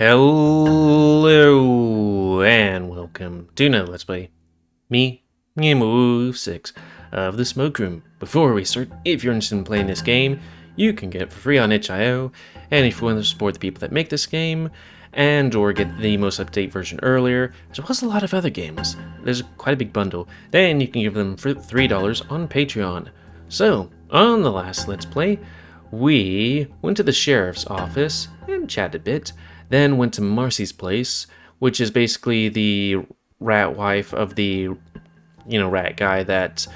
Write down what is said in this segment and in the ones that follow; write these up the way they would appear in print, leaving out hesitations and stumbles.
Hello and welcome to another Let's Play. Me, GamerWolfSix of the Smoke Room. Before we start, if you're interested in playing this game, you can get it for free on itch.io, and if you want to support the people that make this game, and or get the most up-to-date version earlier, as well as a lot of other games, there's quite a big bundle, then you can give them for $3 on Patreon. So, on the last Let's Play, we went to the sheriff's office and chatted a bit, then went to Marcy's place, which is basically the rat wife of the, rat guy that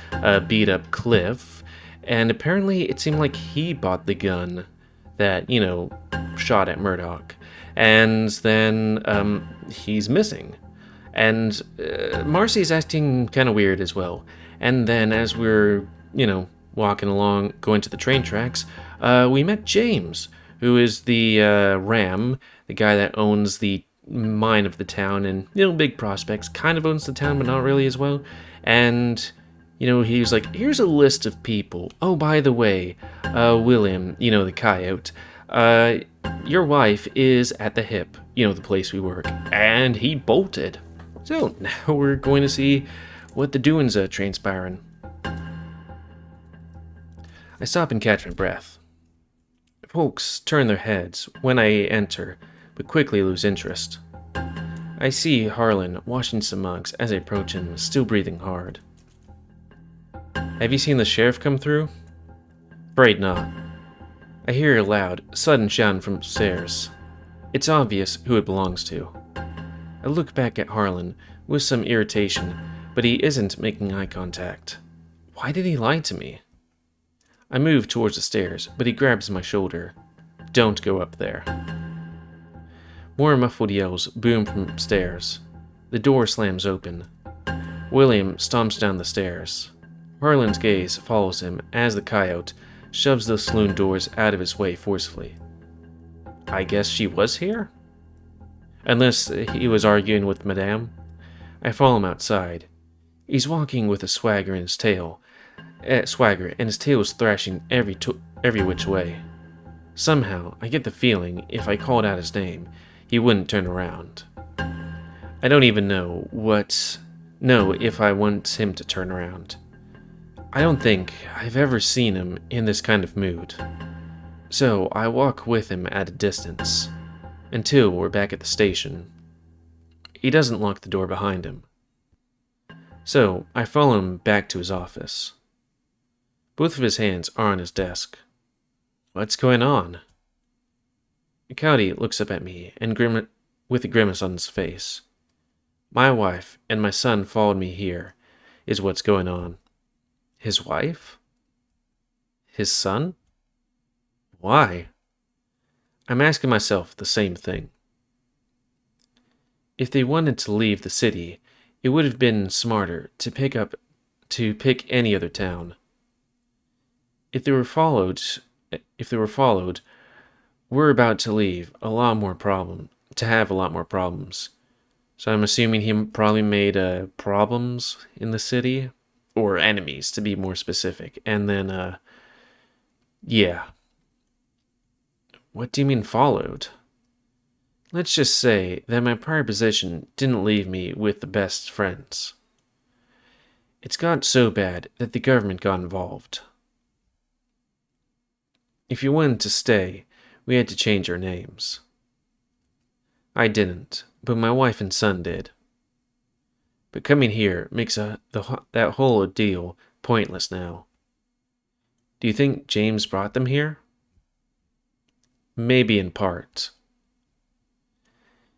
beat up Cliff. And apparently it seemed like he bought the gun that, shot at Murdoch. And then he's missing. And Marcy's acting kind of weird as well. And then as we're, walking along, going to the train tracks, we met James, who is the Ram, the guy that owns the mine of the town and, big prospects, kind of owns the town, but not really as well. And, he was like, here's a list of people. Oh, by the way, William, the coyote, your wife is at the Hip, the place we work, and he bolted. So now we're going to see what the doings are transpiring. I stop and catch my breath. Folks turn their heads when I enter, but quickly lose interest. I see Harlan washing some mugs as I approach him, still breathing hard. Have you seen the sheriff come through? Afraid not. I hear a loud, sudden shout from upstairs. It's obvious who it belongs to. I look back at Harlan with some irritation, but he isn't making eye contact. Why did he lie to me? I move towards the stairs, but he grabs my shoulder. Don't go up there. More muffled yells boom from upstairs. The door slams open. William stomps down the stairs. Harlan's gaze follows him as the coyote shoves the saloon doors out of his way forcefully. I guess she was here? Unless he was arguing with Madame. I follow him outside. He's walking with a swagger in his tail. And his tail is thrashing every which way. Somehow, I get the feeling if I called out his name, he wouldn't turn around. I don't even know if I want him to turn around. I don't think I've ever seen him in this kind of mood. So I walk with him at a distance, until we're back at the station. He doesn't lock the door behind him. So I follow him back to his office. Both of his hands are on his desk. What's going on? Cowdy looks up at me and with a grimace on his face. My wife and my son followed me here, is what's going on. His wife? His son? Why? I'm asking myself the same thing. If they wanted to leave the city, it would have been smarter to pick any other town. If they were followed, we're about to have a lot more problems. So I'm assuming he probably made problems in the city, or enemies to be more specific. And then, yeah. What do you mean followed? Let's just say that my prior position didn't leave me with the best friends. It's got so bad that the government got involved. If you wanted to stay, we had to change our names. I didn't, but my wife and son did. But coming here makes that whole ordeal pointless now. Do you think James brought them here? Maybe in part.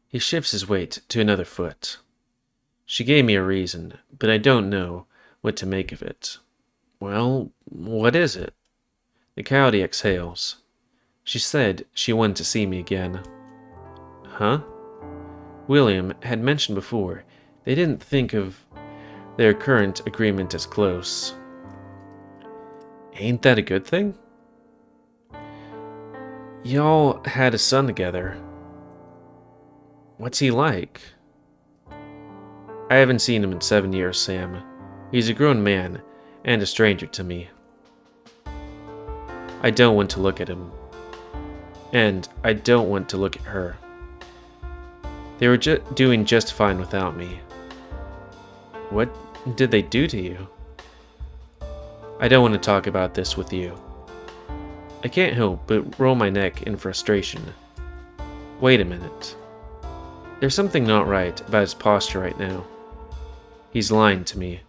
He shifts his weight to another foot. She gave me a reason, but I don't know what to make of it. Well, what is it? The coyote exhales. She said she wanted to see me again. Huh? William had mentioned before they didn't think of their current agreement as close. Ain't that a good thing? Y'all had a son together. What's he like? I haven't seen him in 7 years, Sam. He's a grown man and a stranger to me. I don't want to look at him. And I don't want to look at her. They were doing just fine without me. What did they do to you? I don't want to talk about this with you. I can't help but roll my neck in frustration. Wait a minute. There's something not right about his posture right now. He's lying to me.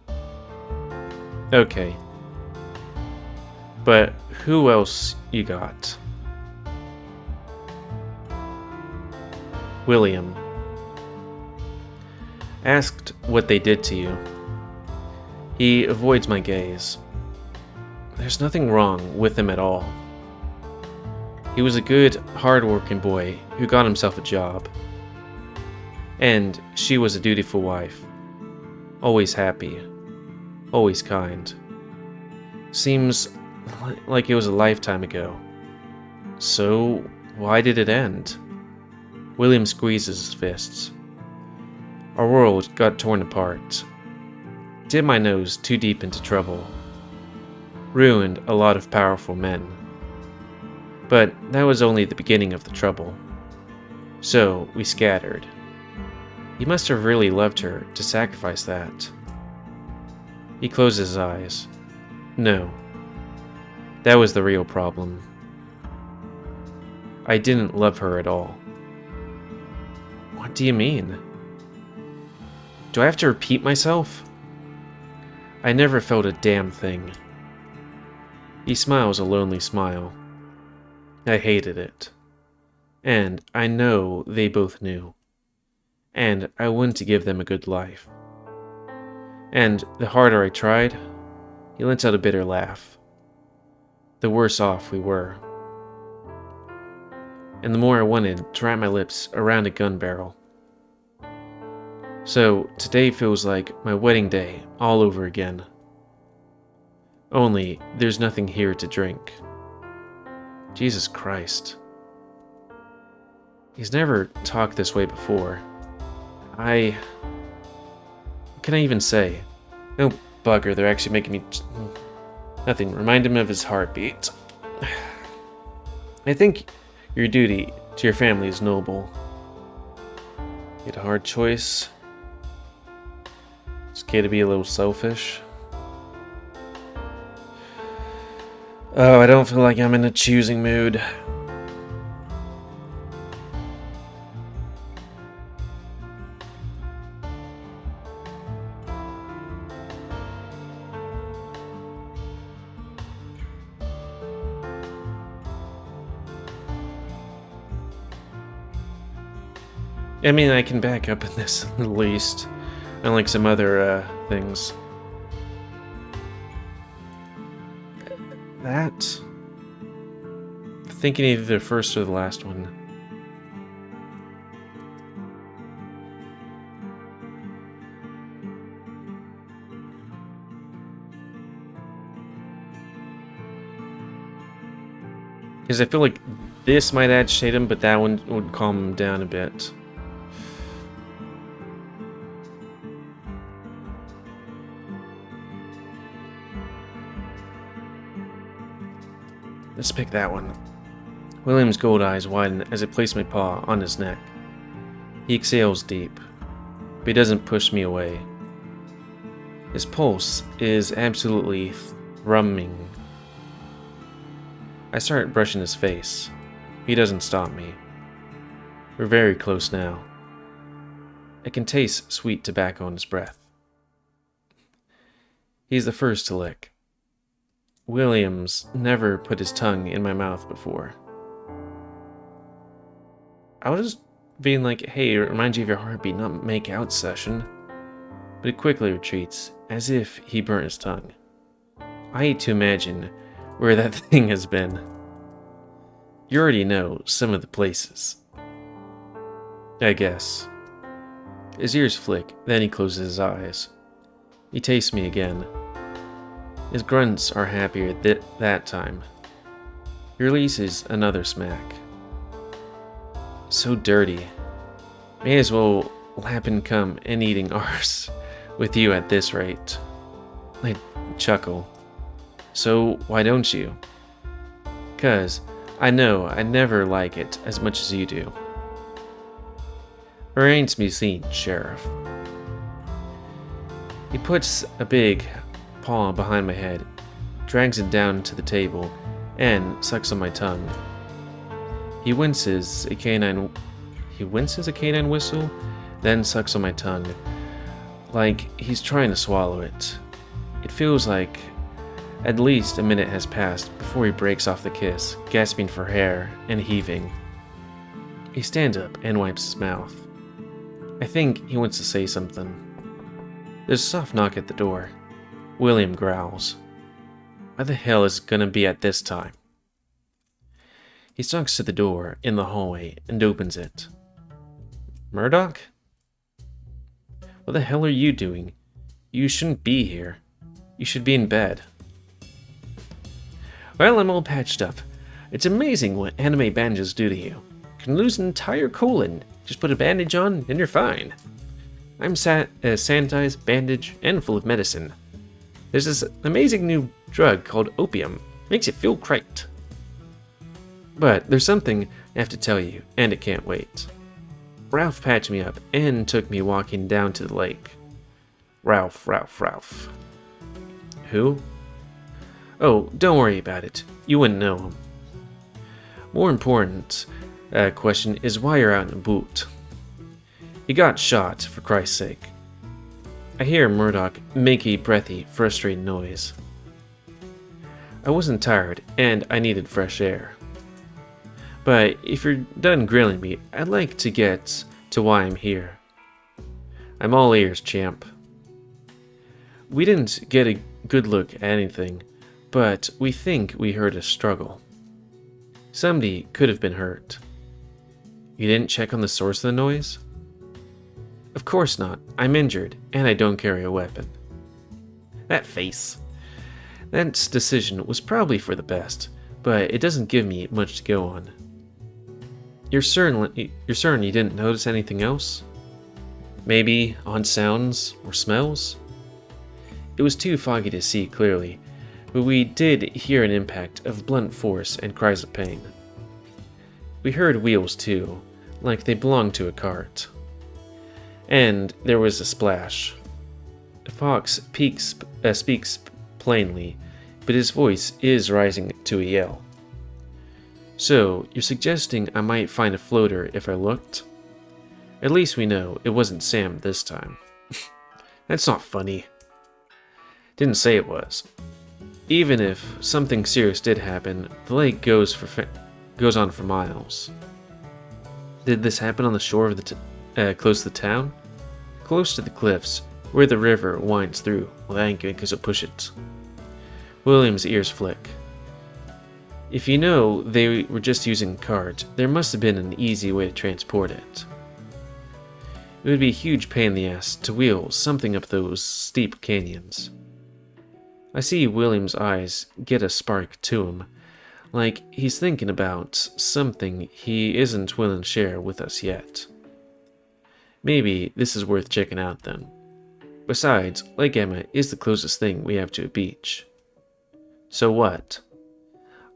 Okay. But who else you got? William. Asked what they did to you. He avoids my gaze. There's nothing wrong with him at all. He was a good, hard-working boy who got himself a job. And she was a dutiful wife. Always happy. Always kind. Seems like it was a lifetime ago. So, why did it end? William squeezes his fists. Our world got torn apart. Dipped my nose too deep into trouble. Ruined a lot of powerful men. But that was only the beginning of the trouble. So, we scattered. He must have really loved her to sacrifice that. He closes his eyes. No. That was the real problem. I didn't love her at all. What do you mean? Do I have to repeat myself? I never felt a damn thing. He smiles a lonely smile. I hated it. And I know they both knew. And I wanted to give them a good life. And the harder I tried, he lets out a bitter laugh. The worse off we were. And the more I wanted to wrap my lips around a gun barrel. So today feels like my wedding day all over again. Only there's nothing here to drink. Jesus Christ. He's never talked this way before. What can I even say? Oh, bugger, they're actually making me... Nothing. Remind him of his heartbeat. I think your duty to your family is noble. You had a hard choice. It's okay to be a little selfish. Oh, I don't feel like I'm in a choosing mood. I mean, I can back up in this at least, unlike some other things. That... Thinking either the first or the last one. Because I feel like this might agitate him, but that one would calm him down a bit. Let's pick that one. William's gold eyes widen as I place my paw on his neck. He exhales deep, but he doesn't push me away. His pulse is absolutely thrumming. I start brushing his face. He doesn't stop me. We're very close now. I can taste sweet tobacco in his breath. He's the first to lick. William's never put his tongue in my mouth before. I was just being like, hey, remind you of your heartbeat, not make out session. But he quickly retreats, as if he burnt his tongue. I hate to imagine where that thing has been. You already know some of the places. I guess. His ears flick, then he closes his eyes. He tastes me again. His grunts are happier that time. He releases another smack. So dirty. May as well lapping cum and eating arse with you at this rate. I chuckle. So why don't you? 'Cause I know I never like it as much as you do. Remains to be seen, Sheriff. He puts a big paw behind my head, drags it down to the table, and sucks on my tongue. He winces a canine whistle, then sucks on my tongue, like he's trying to swallow it. It feels like at least a minute has passed before he breaks off the kiss, gasping for air and heaving. He stands up and wipes his mouth. I think he wants to say something. There's a soft knock at the door. William growls. Why the hell is it gonna be at this time? He stalks to the door in the hallway and opens it. Murdoch? What the hell are you doing? You shouldn't be here. You should be in bed. Well, I'm all patched up. It's amazing what anime bandages do to you. You can lose an entire colon. Just put a bandage on and you're fine. I'm sanitized, bandaged, and full of medicine. There's this amazing new drug called opium. Makes you feel great. But there's something I have to tell you, and it can't wait. Ralph patched me up and took me walking down to the lake. Ralph. Who? Oh, don't worry about it. You wouldn't know him. More important question is why you're out in a boot. He got shot, for Christ's sake. I hear Murdoch make a breathy, frustrated noise. I wasn't tired, and I needed fresh air. But if you're done grilling me, I'd like to get to why I'm here. I'm all ears, champ. We didn't get a good look at anything, but we think we heard a struggle. Somebody could have been hurt. You didn't check on the source of the noise? Of course not. I'm injured, and I don't carry a weapon. That face. That decision was probably for the best, but it doesn't give me much to go on. You're certain you didn't notice anything else? Maybe odd sounds or smells? It was too foggy to see clearly, but we did hear an impact of blunt force and cries of pain. We heard wheels too, like they belonged to a cart. And there was a splash. Fox speaks plainly, but his voice is rising to a yell. So, you're suggesting I might find a floater if I looked? At least we know it wasn't Sam this time. That's not funny. Didn't say it was. Even if something serious did happen, the lake goes on for miles. Did this happen on the shore of the close to the town? Close to the cliffs, where the river winds through. Well, that ain't good because it'll push it. William's ears flick. If you know they were just using a cart, there must have been an easy way to transport it. It would be a huge pain in the ass to wheel something up those steep canyons. I see William's eyes get a spark to him, like he's thinking about something he isn't willing to share with us yet. Maybe this is worth checking out then. Besides, Lake Emma is the closest thing we have to a beach. So what?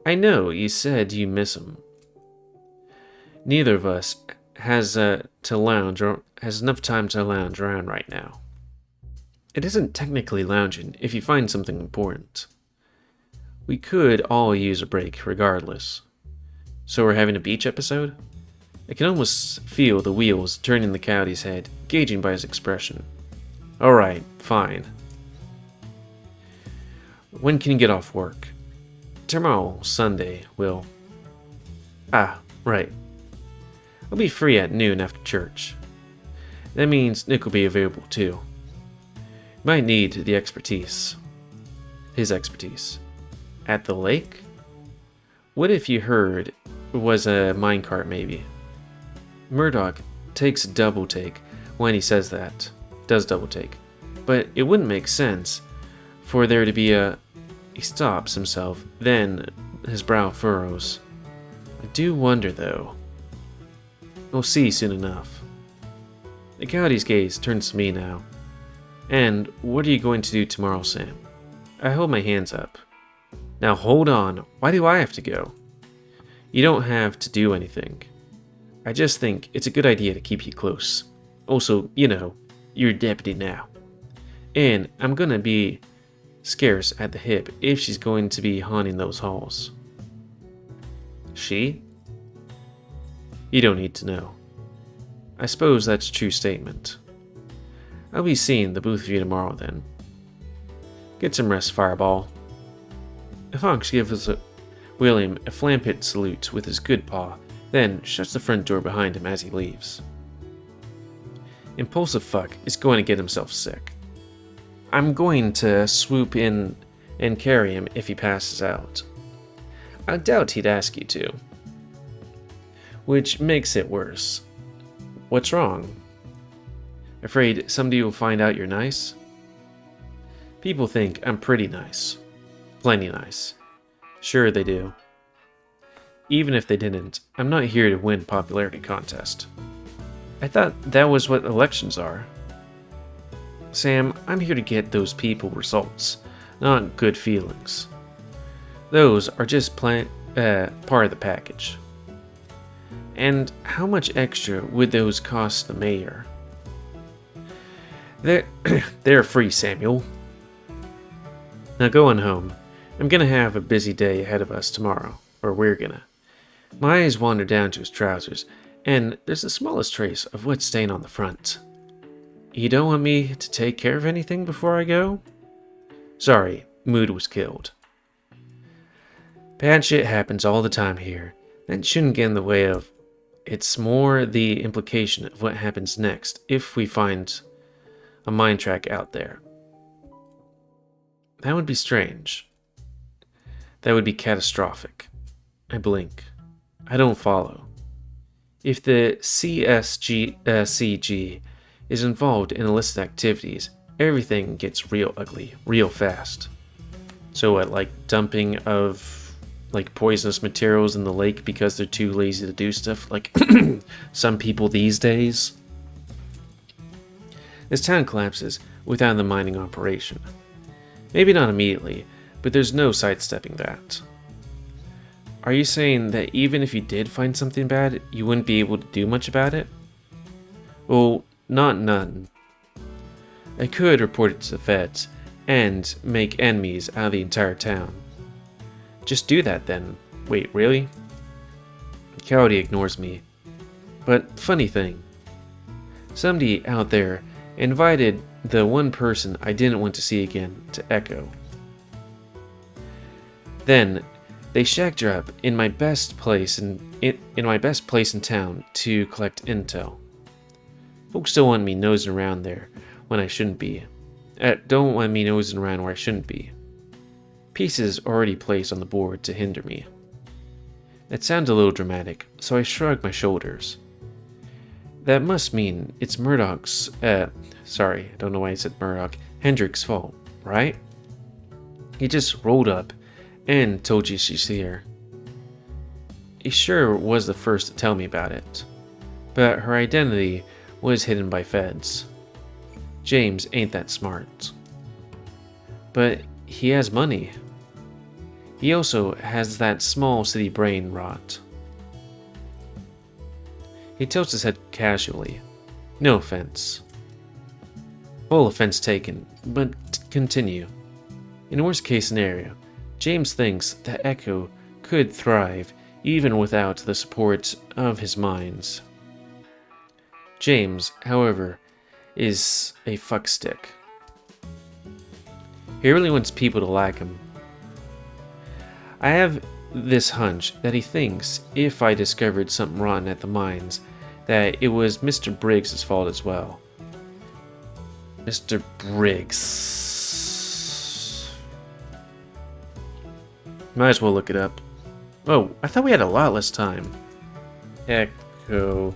I know you said you miss him. Neither of us has enough time to lounge around right now. It isn't technically lounging if you find something important. We could all use a break regardless. So we're having a beach episode? I can almost feel the wheels turning in the coyote's head, gauging by his expression. Alright, fine. When can you get off work? Tomorrow, Sunday, Will. Ah, right. I'll be free at noon after church. That means Nick will be available too. Might need the expertise. His expertise. At the lake? What if you heard it was a minecart maybe? Murdoch takes a double take when he says that. Does double take. But it wouldn't make sense for there to be a... He stops himself, then his brow furrows. I do wonder though. We'll see soon enough. The coyote's gaze turns to me now. And what are you going to do tomorrow, Sam? I hold my hands up. Now hold on, why do I have to go? You don't have to do anything. I just think it's a good idea to keep you close, Also, you know, you're a deputy now. And I'm gonna be scarce at the hip if she's going to be haunting those halls. She? You don't need to know. I suppose that's a true statement. I'll be seeing the both of you tomorrow then. Get some rest, Fireball. Fox gives William a flampit salute with his good paw, then shuts the front door behind him as he leaves. Impulsive fuck is going to get himself sick. I'm going to swoop in and carry him if he passes out. I doubt he'd ask you to. Which makes it worse. What's wrong? Afraid somebody will find out you're nice? People think I'm pretty nice. Plenty nice. Sure they do. Even if they didn't, I'm not here to win popularity contest. I thought that was what elections are. Sam, I'm here to get those people results, not good feelings. Those are just part of the package. And how much extra would those cost the mayor? They're free, Samuel. Now go on home. I'm gonna have a busy day ahead of us tomorrow, or we're gonna. My eyes wander down to his trousers, and there's the smallest trace of wet stain on the front. You don't want me to take care of anything before I go? Sorry, mood was killed. Bad shit happens all the time here. That shouldn't get in the way of... It's more the implication of what happens next if we find a mine track out there. That would be strange. That would be catastrophic. I blink. I don't follow. If the CG is involved in illicit activities, everything gets real ugly, real fast. So what, like dumping of like poisonous materials in the lake because they're too lazy to do stuff? Like some people these days? This town collapses without the mining operation. Maybe not immediately, but there's no sidestepping that. Are you saying that even if you did find something bad, you wouldn't be able to do much about it? Well, not none. I could report it to the feds and make enemies out of the entire town. Just do that then. Wait, really? Coyote ignores me. But funny thing, somebody out there invited the one person I didn't want to see again to Echo. Then they shacked her up in my best place in my best place in town to collect intel. Folks don't want me nosing around there when I shouldn't be. Don't want me nosing around where I shouldn't be. Pieces already placed on the board to hinder me. It sounds a little dramatic, so I shrug my shoulders. That must mean it's Murdoch's, sorry, I don't know why I said Murdoch, Hendricks' fault, right? He just rolled up and told you she's here. He sure was the first to tell me about it, but her identity was hidden by feds. James ain't that smart. But he has money. He also has that small city brain rot. He tilts his head casually. No offense. Full offense taken, but continue. In a worst case scenario, James thinks that Echo could thrive even without the support of his mines. James, however, is a fuckstick. He really wants people to like him. I have this hunch that he thinks if I discovered something rotten at the mines, that it was Mr. Briggs' fault as well. Mr. Briggs. Might as well look it up. Oh, I thought we had a lot less time. Echo,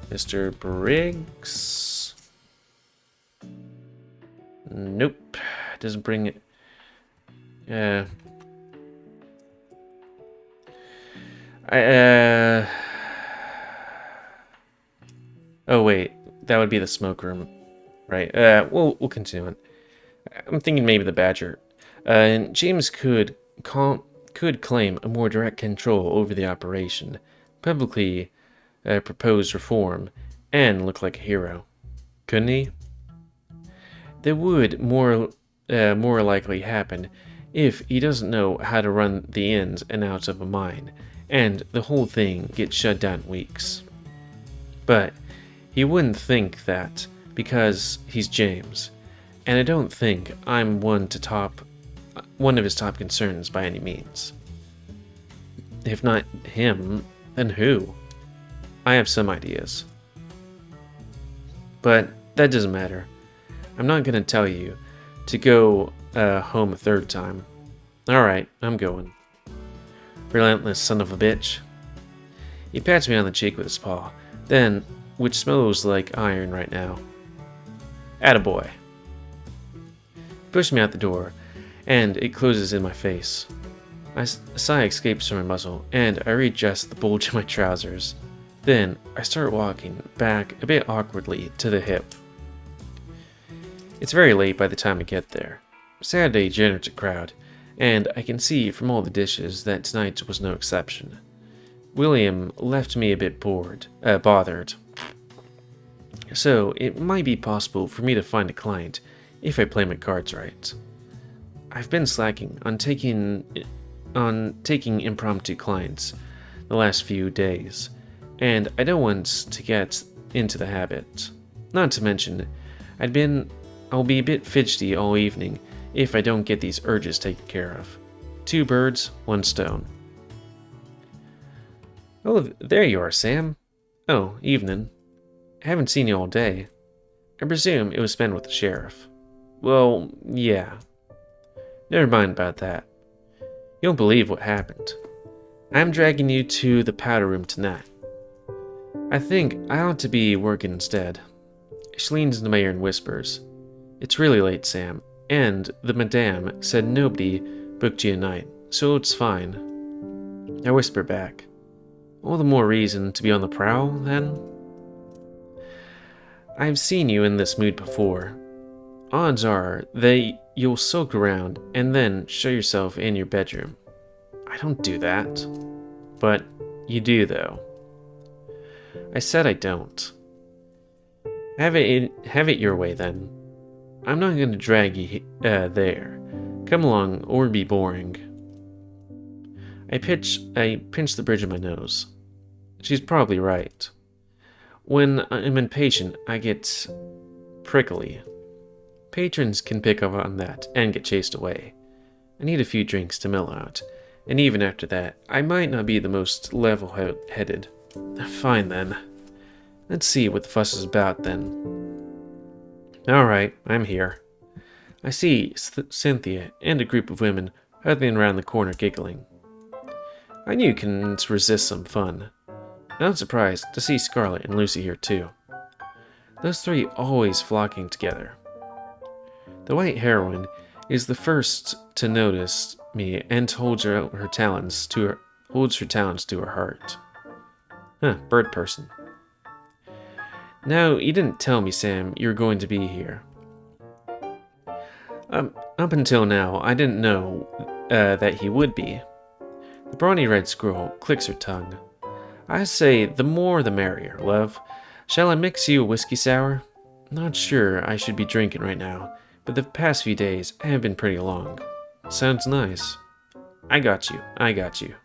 Mr. Briggs. Nope, doesn't bring it. Oh wait, that would be the smoke room, right? We'll continue on. I'm thinking maybe the Badger. And James could claim a more direct control over the operation, publicly propose reform, and look like a hero. couldn't he? That would more likely happen if he doesn't know how to run the ins and outs of a mine, and the whole thing gets shut down in weeks. But he wouldn't think that because he's James, and I don't think I'm one of his top concerns by any means. If not him, then who? I have some ideas. But that doesn't matter. I'm not going to tell you to go home a third time. Alright, I'm going. Relentless son of a bitch. He pats me on the cheek with his paw, then, which smells like iron right now. Attaboy. He pushed me out the door, and it closes in my face. A sigh escapes from my muzzle, and I readjust the bulge of my trousers. Then, I start walking back a bit awkwardly to the hip. It's very late by the time I get there. Saturday generates a crowd, and I can see from all the dishes that tonight was no exception. William left me a bit bothered. So, it might be possible for me to find a client if I play my cards right. I've been slacking on taking impromptu clients the last few days, and I don't want to get into the habit. Not to mention, I'll be a bit fidgety all evening if I don't get these urges taken care of. 2 birds, 1 stone. Oh, there you are, Sam. Oh, evening. I haven't seen you all day. I presume it was spent with the sheriff. Well, yeah. Never mind about that. You won't believe what happened. I'm dragging you to the powder room tonight. I think I ought to be working instead. She leans into my ear and whispers, "It's really late, Sam, and the madame said nobody booked you tonight, so it's fine." I whisper back, "All the more reason to be on the prowl, then?" I've seen you in this mood before. Odds are that you'll sulk around and then show yourself in your bedroom. I don't do that. But you do, though. I said I don't. Have it your way, then. I'm not going to drag you there. Come along, or be boring. I pinch the bridge of my nose. She's probably right. When I'm impatient, I get prickly. Patrons can pick up on that and get chased away. I need a few drinks to mellow out, and even after that, I might not be the most level-headed. Fine, then. Let's see what the fuss is about, then. Alright, I'm here. I see Cynthia and a group of women huddling around the corner giggling. I knew you couldn't resist some fun. Not surprised to see Scarlett and Lucy here too. Those 3 always flocking together. The white heroine is the first to notice me and holds her talents to her heart. Bird person. Now, you didn't tell me, Sam, you were going to be here. Up until now, I didn't know that he would be. The brawny red squirrel clicks her tongue. I say, the more the merrier, love. Shall I mix you a whiskey sour? Not sure I should be drinking right now, but the past few days have been pretty long. Sounds nice. I got you.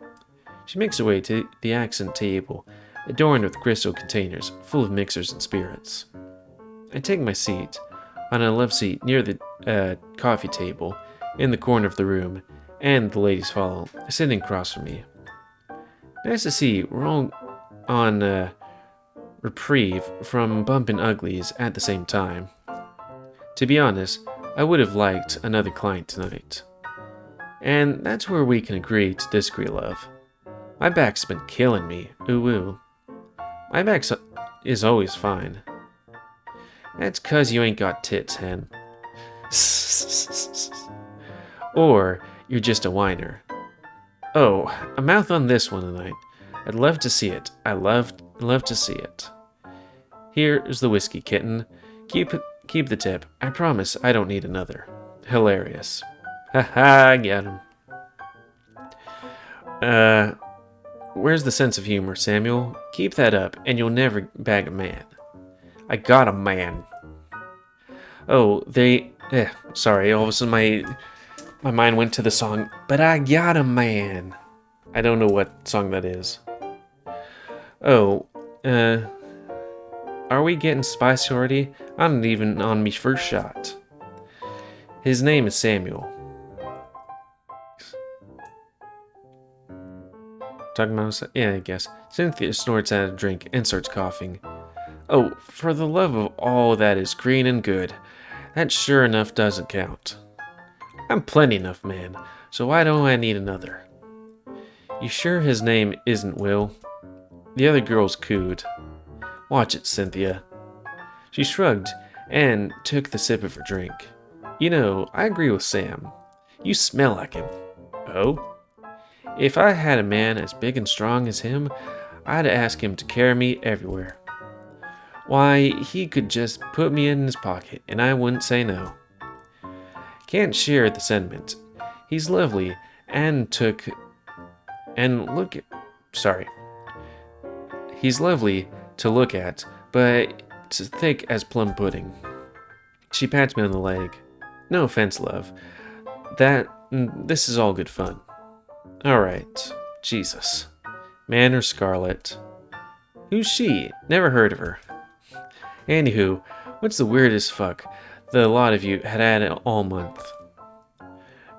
She makes her way to the accent table, adorned with crystal containers full of mixers and spirits. I take my seat on a love seat near the coffee table in the corner of the room, and the ladies follow, sitting across from me. Nice to see we're all on reprieve from bumping uglies at the same time. To be honest, I would have liked another client tonight. And that's where we can agree to disagree, love. My back's been killing me, ooh. My back is always fine. That's 'cause you ain't got tits, hen. Or you're just a whiner. Oh, a mouth on this one tonight. I'd love to see it. I love to see it. Here's the whiskey, kitten. Keep the tip. I promise I don't need another. Hilarious. Haha, get him. Where's the sense of humor, Samuel? Keep that up, and you'll never bag a man. I got a man. Oh, sorry, all of a sudden my mind went to the song, But I Got a Man. I don't know what song that is. Oh, are we getting spicy already? I'm not even on me first shot. His name is Samuel. Talking about, yeah, I guess. Cynthia snorts out a drink and starts coughing. Oh, for the love of all that is green and good, that sure enough doesn't count. I'm plenty enough, man, so why don't I need another? You sure his name isn't Will? The other girls cooed. Watch it, Cynthia. She shrugged and took the sip of her drink. You know, I agree with Sam. You smell like him. Oh? If I had a man as big and strong as him, I'd ask him to carry me everywhere. Why, he could just put me in his pocket, and I wouldn't say no. Can't share the sentiment. He's lovely, He's lovely to look at, but it's as thick as plum pudding. She pats me on the leg. No offense, love. This is all good fun. Alright. Jesus. Man or Scarlet? Who's she? Never heard of her. Anywho, what's the weirdest fuck the lot of you had all month?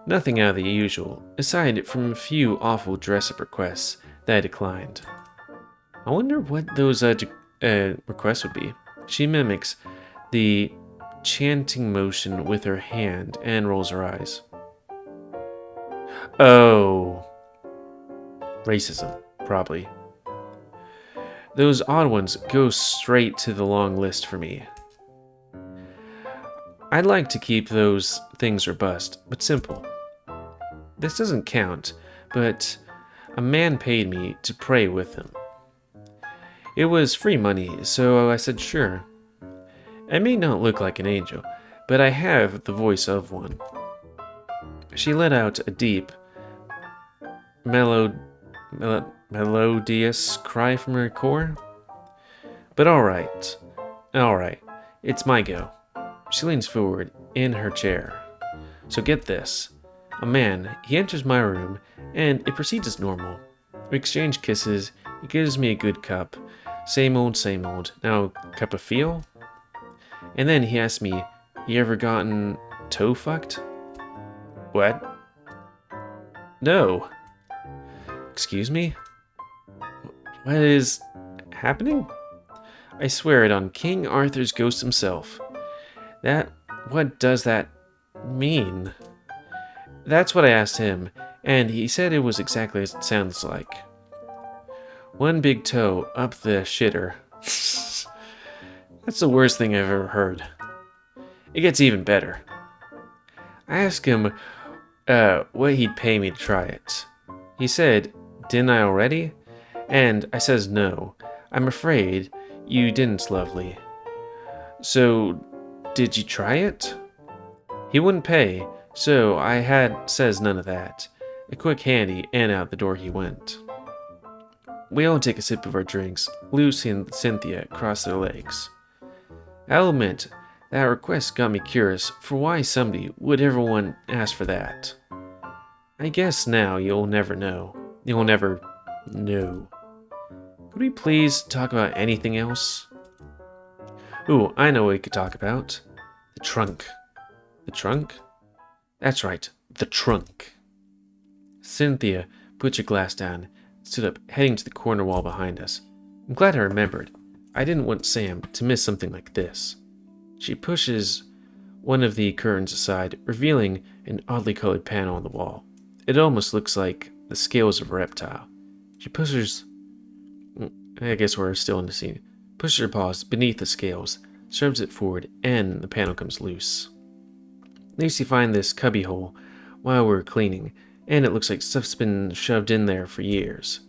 Nothing out of the usual, aside from a few awful dress-up requests that I declined. I wonder what those requests would be. She mimics the chanting motion with her hand and rolls her eyes. Oh. Racism, probably. Those odd ones go straight to the long list for me. I'd like to keep those things robust, but simple. This doesn't count, but a man paid me to pray with him. It was free money, so I said sure. I may not look like an angel, but I have the voice of one. She let out a deep, melodious cry from her core. But alright, it's my go. She leans forward in her chair. So get this. A man, he enters my room, and it proceeds as normal. We exchange kisses, he gives me a good cup. Same old, now cup of feel? And then he asks me, you ever gotten toe fucked? What? No. Excuse me? What is happening? I swear it on King Arthur's ghost himself. What does that mean? That's what I asked him, and he said it was exactly as it sounds like. One big toe up the shitter. That's the worst thing I've ever heard. It gets even better. I asked him what he'd pay me to try it. He said, didn't I already? And I says no. I'm afraid you didn't, lovely. So, did you try it? He wouldn't pay, so I says none of that. A quick handy, and out the door he went. We all take a sip of our drinks. Lucy and Cynthia cross their legs. I'll admit, that request got me curious for why somebody would ever want to ask for that. I guess now you'll never know. You'll never know. Could we please talk about anything else? Ooh, I know what we could talk about. The trunk. The trunk? That's right, the trunk. Cynthia put your glass down, stood up, heading to the corner wall behind us. I'm glad I remembered. I didn't want Sam to miss something like this. She pushes one of the curtains aside, revealing an oddly colored panel on the wall. It almost looks like the scales of a reptile. She pushes... I guess we're still in the scene. Pushes her paws beneath the scales, serves it forward, and the panel comes loose. Lucy finds this cubbyhole while we're cleaning, and it looks like stuff's been shoved in there for years.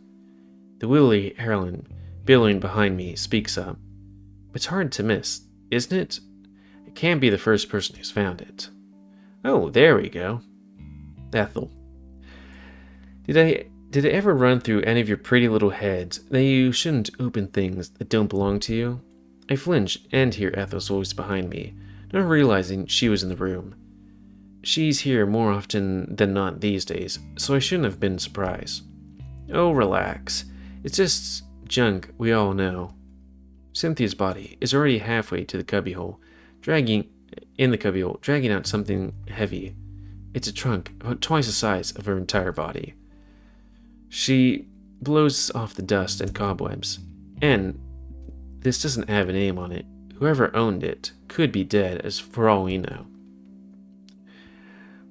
The willy heroine billowing behind me speaks up. It's hard to miss, isn't it? I can't be the first person who's found it. Oh, there we go. Ethel. Did it ever run through any of your pretty little heads that you shouldn't open things that don't belong to you? I flinch and hear Ethel's voice behind me. not realizing she was in the room. She's here more often than not these days, so I shouldn't have been surprised. Oh, relax. It's just junk we all know. Cynthia's body is already halfway to the cubbyhole, dragging out something heavy. It's a trunk about twice the size of her entire body. She blows off the dust and cobwebs, and this doesn't have a name on it. Whoever owned it could be dead, as for all we know.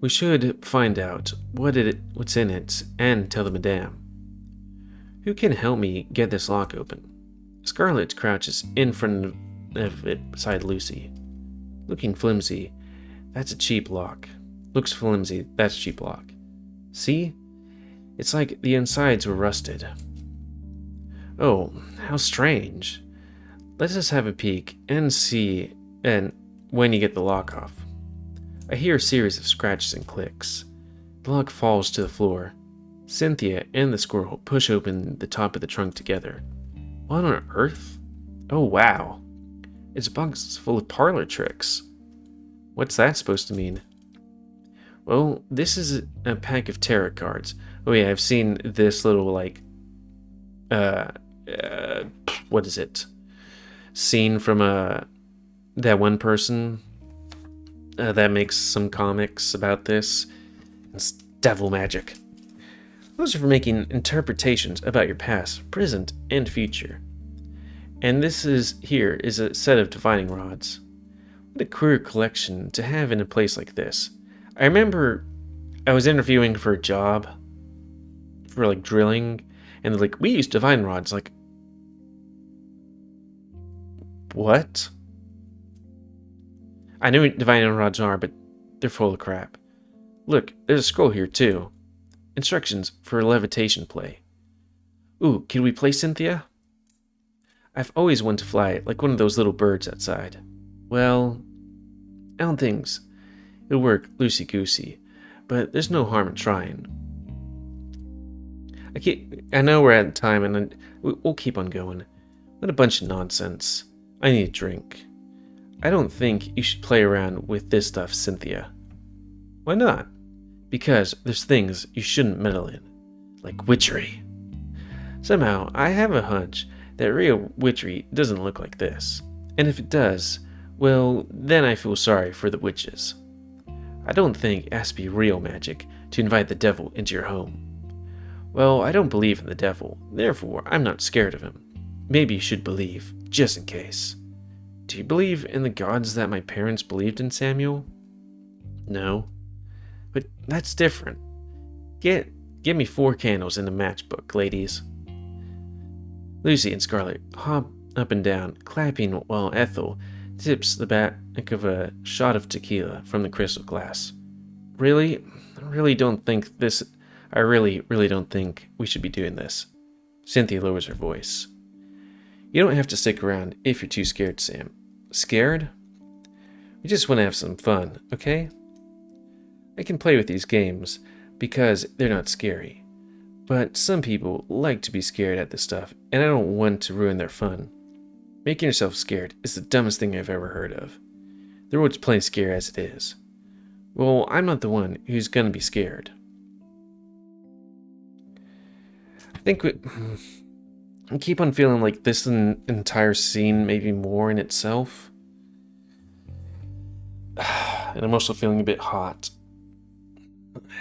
We should find out what's in it and tell the madame. Who can help me get this lock open? Scarlet crouches in front of it beside Lucy. Looking flimsy, that's a cheap lock. Looks flimsy, that's a cheap lock. See? It's like the insides were rusted. Oh, how strange. Let's just have a peek and see when you get the lock off. I hear a series of scratches and clicks. The lock falls to the floor. Cynthia and the squirrel push open the top of the trunk together. What on earth? Oh wow. It's a box full of parlor tricks. What's that supposed to mean? Well, this is a pack of tarot cards. Oh yeah, I've seen this little what is it? Scene from that one person that makes some comics about this. It's devil magic. Those are for making interpretations about your past, present, and future. And this is a set of divining rods. What a queer collection to have in a place like this. I remember I was interviewing for a job for drilling, and they're like, we use divining rods. Like, what? I know what divining rods are, but they're full of crap. Look, there's a scroll here too. Instructions for levitation play. Ooh, can we play Cynthia? I've always wanted to fly like one of those little birds outside. Well, I don't think it'll work loosey-goosey, but there's no harm in trying. I know we're at time, and we'll keep on going. What a bunch of nonsense. I need a drink. I don't think you should play around with this stuff, Cynthia. Why not? Because there's things you shouldn't meddle in, like witchery. Somehow, I have a hunch that real witchery doesn't look like this. And if it does, well, then I feel sorry for the witches. I don't think it has to be real magic to invite the devil into your home. Well, I don't believe in the devil, therefore I'm not scared of him. Maybe you should believe, just in case. Do you believe in the gods that my parents believed in, Samuel? No. But that's different. Give me 4 candles and a matchbook, ladies. Lucy and Scarlet hop up and down, clapping while Ethel tips the back of a shot of tequila from the crystal glass. I really don't think we should be doing this. Cynthia lowers her voice. You don't have to stick around if you're too scared, Sam. Scared? We just want to have some fun, okay? I can play with these games because they're not scary. But some people like to be scared at this stuff, and I don't want to ruin their fun. Making yourself scared is the dumbest thing I've ever heard of. The world's plenty scary as it is. Well, I'm not the one who's gonna be scared. I keep on feeling like this entire scene may be more in itself. And I'm also feeling a bit hot.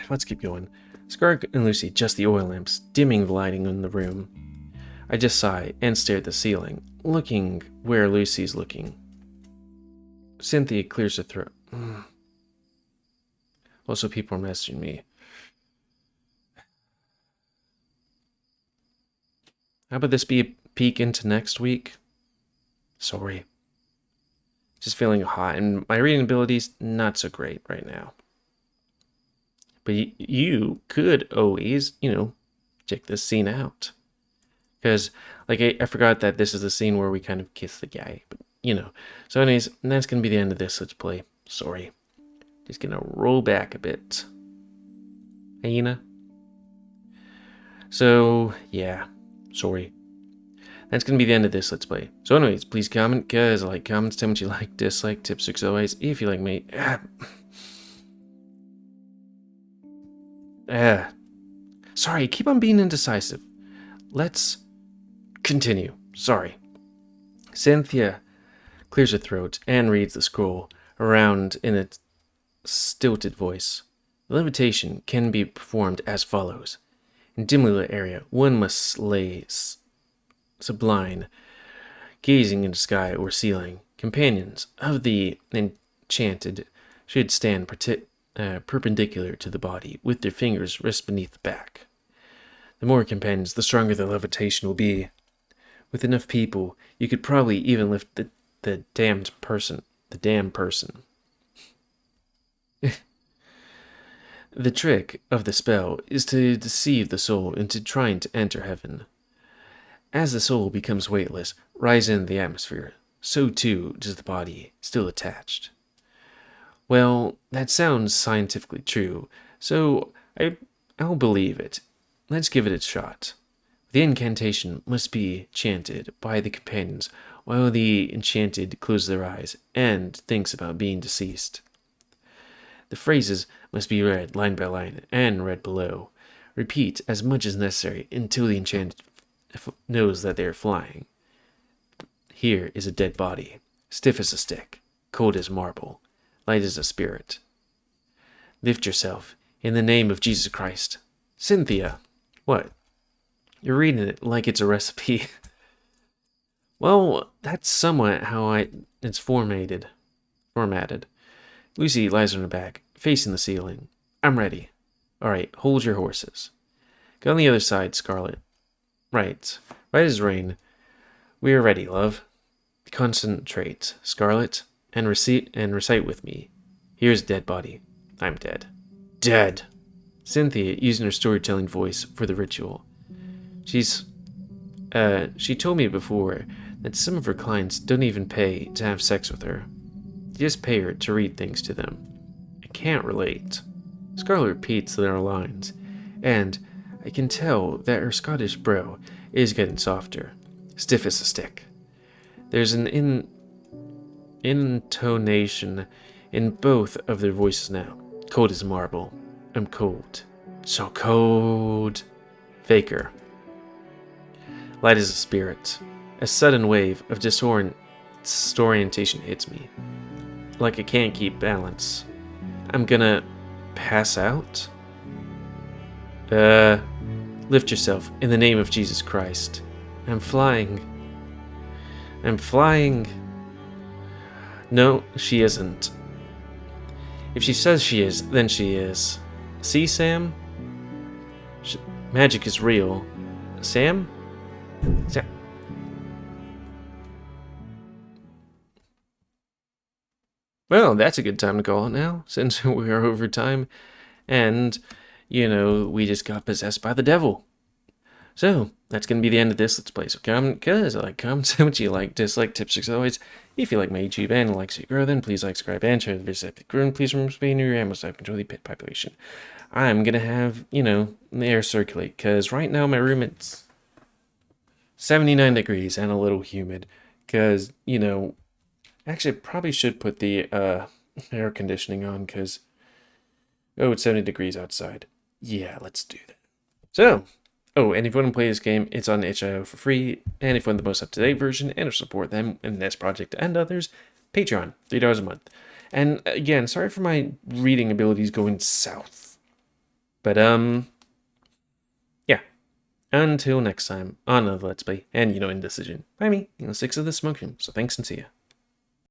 Let's keep going. Scarlet and Lucy adjust the oil lamps, dimming the lighting in the room. I just sigh and stare at the ceiling, looking where Lucy's looking. Cynthia clears her throat. Also, people are messaging me. How about this be a peek into next week? Sorry. Just feeling hot, and my reading ability's not so great right now. But you could always, check this scene out. Because, I forgot that this is the scene where we kind of kiss the guy. But, So anyways, that's going to be the end of this Let's Play. Sorry. Just going to roll back a bit. Hyena. So, yeah. Sorry. That's going to be the end of this Let's Play. So anyways, please comment, guys. Like, comments, tell me what you like, dislike, tips, tricks, always. If you like me. Sorry, keep on being indecisive. Let's continue. Sorry. Cynthia clears her throat and reads the scroll around in a stilted voice. The levitation can be performed as follows. In dimly lit area, one must lay sublime, gazing into sky or ceiling. Companions of the enchanted should stand perpendicular to the body, with their fingers rest beneath the back. The more companions, the stronger the levitation will be. With enough people, you could probably even lift the damned person. The damned person. The trick of the spell is to deceive the soul into trying to enter heaven. As the soul becomes weightless, rise in the atmosphere, so too does the body, still attached. Well, that sounds scientifically true, so I'll believe it. Let's give it a shot. The incantation must be chanted by the companions while the enchanted closes their eyes and thinks about being deceased. The phrases must be read line by line and read below. Repeat as much as necessary until the enchanted knows that they are flying. Here is a dead body, stiff as a stick, cold as marble, light as a spirit. Lift yourself in the name of Jesus Christ. Cynthia! What? You're reading it like it's a recipe. Well, that's somewhat how it's formatted. Lucy lies on her back, facing the ceiling. I'm ready. All right, hold your horses. Go on the other side, Scarlet. Right as rain. We are ready, love. Concentrate, Scarlet, and recite with me. Here's a dead body. I'm dead. Dead! Cynthia using her storytelling voice for the ritual. She told me before that some of her clients don't even pay to have sex with her. They just pay her to read things to them. I can't relate. Scarlet repeats their lines, and I can tell that her Scottish brow is getting softer, stiff as a stick. There's an intonation in both of their voices now. Cold as marble. I'm cold. So cold. Faker. Light as a spirit. A sudden wave of disorientation hits me. Like I can't keep balance. I'm gonna pass out? Lift yourself in the name of Jesus Christ. I'm flying. No, she isn't. If she says she is, then she is. See, Sam? Magic is real. Sam? Well, that's a good time to call it now, since we are over time, and, we just got possessed by the devil. So, that's going to be the end of this Let's Play. So comment, guys, comment, say what you like, dislike, tips, tricks, always. If you like my YouTube and like to grow, then please like, subscribe, and share the video to grow, and please remember to be near your animals to control the pit population. I'm going to have, the air circulate, because right now my room, it's 79 degrees and a little humid, because, actually, I probably should put the air conditioning on, because, it's 70 degrees outside. Yeah, let's do that. So, and if you want to play this game, it's on itch.io for free. And if you want the most up-to-date version and to support them in this project and others, Patreon, $3 a month. And again, sorry for my reading abilities going south. But, yeah. Until next time, on another Let's Play, and, Indecision. By me, Six of the Smoke Room. So thanks and see ya.